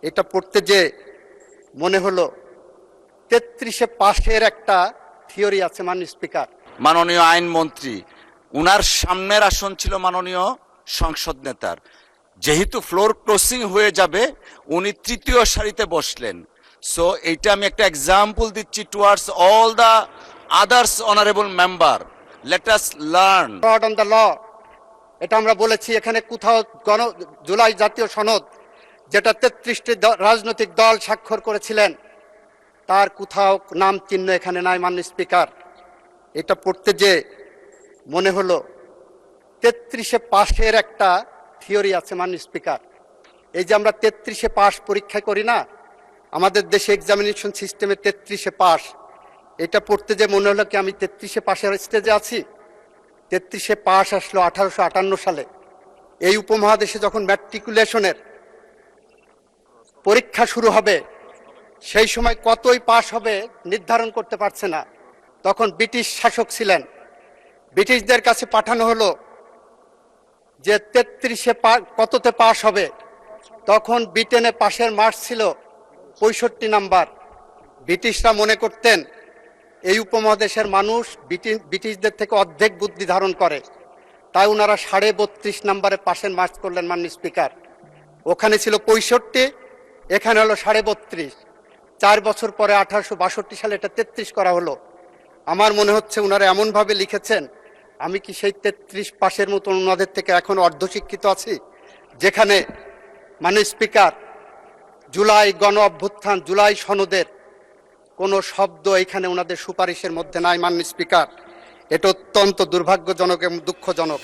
এটা পড়তে যে মনে হলো 33-এ পাশের একটা থিওরি আছে মাননীয় স্পিকার। মাননীয় আইনমন্ত্রী, উনার সামনের আসন ছিল মাননীয় সংসদ নেতার। যেহেতু ফ্লোর ক্রসিং হয়ে যাবে, উনি তৃতীয় সারিতে বসলেন। সো এইটা আমি একটা এক্সাম্পল দিচ্ছি towards all the others honourable member. Let us learn on the law, এটা আমরা বলেছি। এখানে কোথাও জুলাই জাতীয় সনদ যেটা 33টি রাজনৈতিক দল স্বাক্ষর করেছিলেন, তার কোথাও নাম চিহ্ন এখানে নাই মাননীয় স্পিকার। এটা পড়তে যে মনে হলো 33-এ পাশের একটা থিওরি আছে মাননীয় স্পিকার। এই যে আমরা 33-এ পাশ পরীক্ষা করি না, আমাদের দেশে এক্সামিনেশন সিস্টেমে 33-এ পাশ, এটা পড়তে যে মনে হলো কি আমি 33-এ পাশের স্টেজে আছি। 33-এ পাশ আসলো 1858 সালে। এই উপমহাদেশে যখন ম্যাট্রিকুলেশনের পরীক্ষা শুরু হবে, সেই সময় কতই পাশ হবে নির্ধারণ করতে পারছে না। তখন ব্রিটিশ শাসক ছিলেন, ব্রিটিশদের কাছে পাঠানো হলো যে 33-এ কততে পাশ হবে। তখন ব্রিটেনে পাশের মার্কস ছিল 65 নাম্বার। ব্রিটিশরা মনে করতেন এই উপমহাদেশের মানুষ ব্রিটিশদের থেকে অর্ধেক বুদ্ধি ধারণ করে, তাই ওনারা 32.5 নাম্বারে পাশের মার্কস করলেন মাননীয় স্পিকার। ওখানে ছিল 65, এখানে হলো 32.5। 4 বছর পরে 1862 সালে এটা 33 করা হলো। আমার মনে হচ্ছে ওনারা এমনভাবে লিখেছেন, আমি কি সেই 33 পাশের মতন ওনাদের থেকে এখন অর্ধশিক্ষিত আছি? যেখানে মাননীয় স্পিকার জুলাই গণ অভ্যুত্থান, জুলাই সনদের কোনো শব্দ এখানে ওনাদের সুপারিশের মধ্যে নাই মাননীয় স্পিকার। এটা অত্যন্ত দুর্ভাগ্যজনক এবং দুঃখজনক।